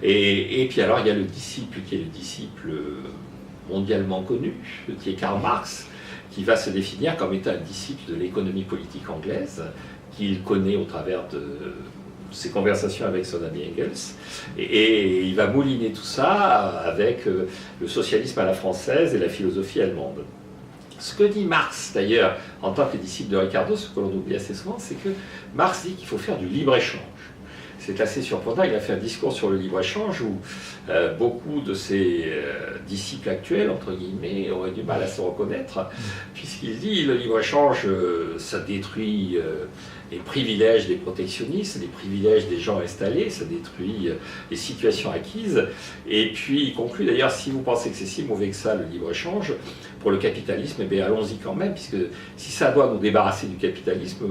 Et puis alors il y a le disciple qui est le disciple mondialement connu, qui est Karl Marx, qui va se définir comme étant un disciple de l'économie politique anglaise, qu'il connaît au travers de ses conversations avec son ami Engels, et il va mouliner tout ça avec le socialisme à la française et la philosophie allemande. Ce que dit Marx, d'ailleurs, en tant que disciple de Ricardo, ce que l'on oublie assez souvent, c'est que Marx dit qu'il faut faire du libre-échange. C'est assez surprenant, il a fait un discours sur le libre-échange où beaucoup de ses disciples actuels, entre guillemets, auraient du mal à se reconnaître, puisqu'il dit le libre-échange, ça détruit les privilèges des protectionnistes, les privilèges des gens installés, ça détruit les situations acquises. Et puis il conclut d'ailleurs, si vous pensez que c'est si mauvais que ça, le libre-échange, pour le capitalisme, eh bien allons-y quand même, puisque si ça doit nous débarrasser du capitalisme,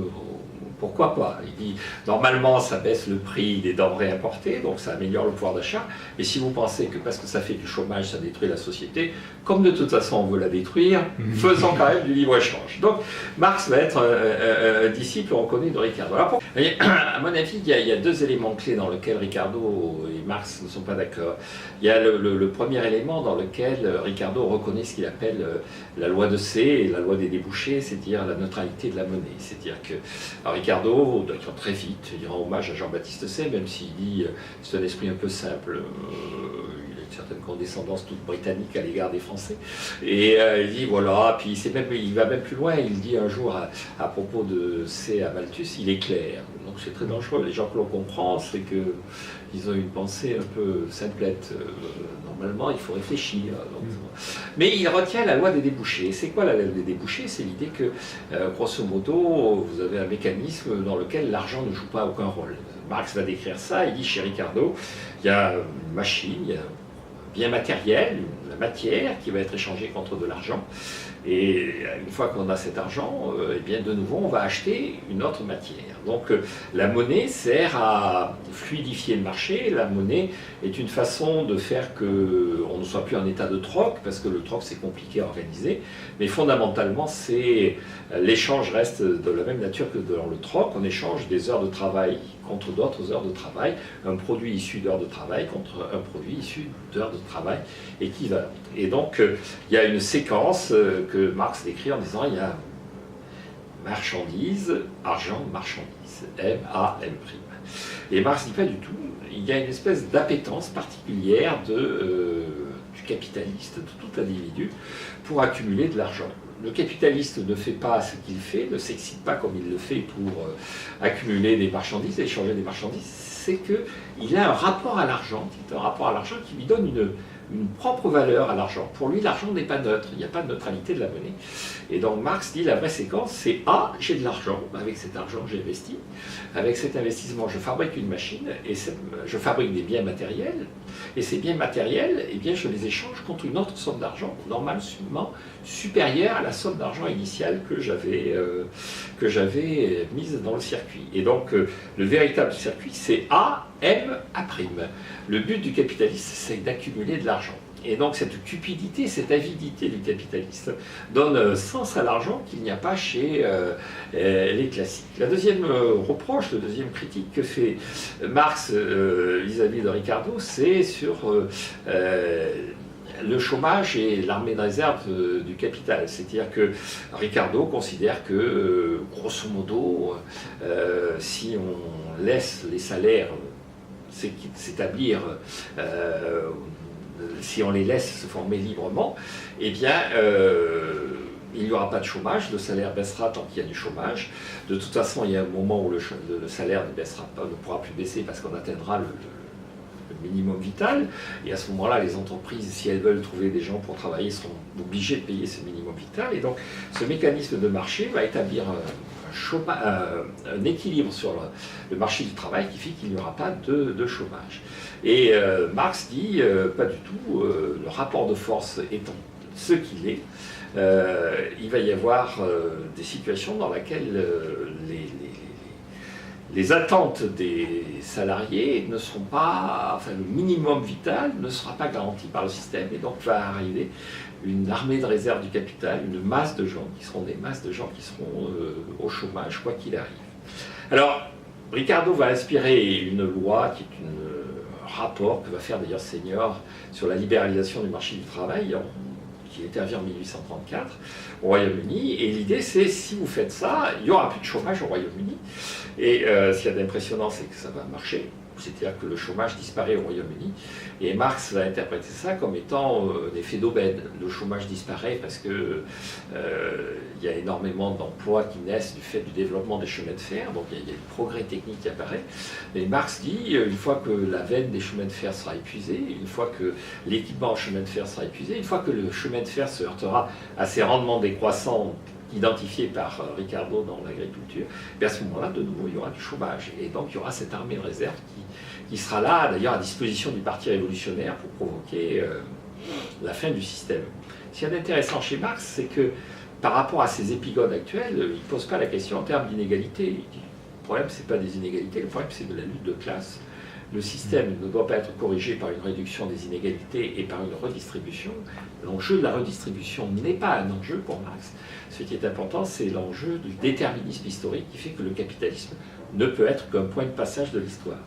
pourquoi pas? Il dit, normalement, ça baisse le prix des denrées importées, donc ça améliore le pouvoir d'achat. Et si vous pensez que parce que ça fait du chômage, ça détruit la société, comme de toute façon on veut la détruire, faisons quand même du libre-échange. Donc Marx va être un disciple reconnu de Ricardo. Alors, à mon avis, il y a deux éléments clés dans lesquels Ricardo et Marx ne sont pas d'accord. Il y a le premier élément dans lequel Ricardo reconnaît ce qu'il appelle la loi de C et la loi des débouchés, c'est-à-dire la neutralité de la monnaie. C'est-à-dire que Ricardo, très vite, il rend hommage à Jean-Baptiste Say, même s'il dit c'est un esprit un peu simple, il a une certaine condescendance toute britannique à l'égard des Français, et il dit voilà, puis il va même plus loin, il dit un jour à propos de Say à Malthus, il est clair, donc c'est très dangereux, les gens que l'on comprend, c'est que ils ont une pensée un peu simplette. Normalement, il faut réfléchir. Donc, mais il retient la loi des débouchés. C'est quoi la loi des débouchés? C'est l'idée que, grosso modo, vous avez un mécanisme dans lequel l'argent ne joue pas aucun rôle. Marx va décrire ça. Il dit chez Ricardo, il y a une machine, il y a un bien matériel, la matière qui va être échangée contre de l'argent. Et une fois qu'on a cet argent, eh bien de nouveau on va acheter une autre matière. Donc la monnaie sert à fluidifier le marché. La monnaie est une façon de faire qu'on ne soit plus en état de troc, parce que le troc c'est compliqué à organiser. Mais fondamentalement, l'échange reste de la même nature que dans le troc. On échange des heures de travail contre d'autres heures de travail, un produit issu d'heures de travail contre un produit issu d'heures de travail équivalentes. Et donc il y a une séquence que Marx décrit en disant il y a marchandise, argent, marchandise, M-A-M'. Et Marx dit pas du tout, il y a une espèce d'appétence particulière du capitaliste, de tout individu, pour accumuler de l'argent. Le capitaliste ne fait pas ce qu'il fait, ne s'excite pas comme il le fait pour accumuler des marchandises, échanger des marchandises, c'est qu'il a un rapport à l'argent, qui lui donne une propre valeur à l'argent. Pour lui, l'argent n'est pas neutre, il n'y a pas de neutralité de la monnaie. Et donc Marx dit la vraie séquence, c'est j'ai de l'argent, avec cet argent j'ai investi, avec cet investissement je fabrique une machine, et je fabrique des biens matériels, et ces biens matériels, eh bien, je les échange contre une autre somme d'argent, normalement supérieure à la somme d'argent initiale que j'avais mise dans le circuit. Et donc le véritable circuit, c'est A, M, A'. Le but du capitaliste, c'est d'accumuler de l'argent. Et donc cette cupidité, cette avidité du capitaliste donne sens à l'argent qu'il n'y a pas chez les classiques. La deuxième reproche, la deuxième critique que fait Marx vis-à-vis de Ricardo, c'est sur le chômage et l'armée de réserve du capital. C'est-à-dire que Ricardo considère que, grosso modo, si on laisse les salaires s'établir, si on les laisse se former librement, eh bien, il n'y aura pas de chômage, le salaire baissera tant qu'il y a du chômage. De toute façon, il y a un moment où le salaire ne pourra plus baisser parce qu'on atteindra le minimum vital, et à ce moment-là, les entreprises, si elles veulent trouver des gens pour travailler, seront obligées de payer ce minimum vital, et donc ce mécanisme de marché va établir un équilibre sur le marché du travail qui fait qu'il n'y aura pas de chômage. Et Marx dit, pas du tout, le rapport de force étant ce qu'il est, il va y avoir des situations dans lesquelles les attentes des salariés ne seront pas, enfin le minimum vital ne sera pas garanti par le système, et donc va arriver une armée de réserve du capital, une masse de gens qui seront au chômage, quoi qu'il arrive. Alors, Ricardo va inspirer une loi qui est une rapport que va faire d'ailleurs Senior sur la libéralisation du marché du travail, qui intervient en 1834 au Royaume-Uni. Et l'idée, c'est si vous faites ça, il n'y aura plus de chômage au Royaume-Uni. Et ce qu'il y a d'impressionnant, c'est que ça va marcher. C'est-à-dire que le chômage disparaît au Royaume-Uni. Et Marx va interpréter ça comme étant un effet d'aubaine. Le chômage disparaît parce que il y a énormément d'emplois qui naissent du fait du développement des chemins de fer. Donc il y a du progrès technique qui apparaît. Mais Marx dit, une fois que la veine des chemins de fer sera épuisée, une fois que l'équipement en chemin de fer sera épuisé, une fois que le chemin de fer se heurtera à ces rendements décroissants identifié par Ricardo dans l'agriculture, à ce moment-là, de nouveau, il y aura du chômage. Et donc, il y aura cette armée de réserve qui sera là, d'ailleurs, à disposition du Parti révolutionnaire pour provoquer la fin du système. Ce qu'il y a d'intéressant chez Marx, c'est que par rapport à ces épigones actuels, il ne pose pas la question en termes d'inégalité. Le problème, ce n'est pas des inégalités, le problème, c'est de la lutte de classe. Le système ne doit pas être corrigé par une réduction des inégalités et par une redistribution. L'enjeu de la redistribution n'est pas un enjeu pour Marx. Ce qui est important, c'est l'enjeu du déterminisme historique qui fait que le capitalisme ne peut être qu'un point de passage de l'histoire.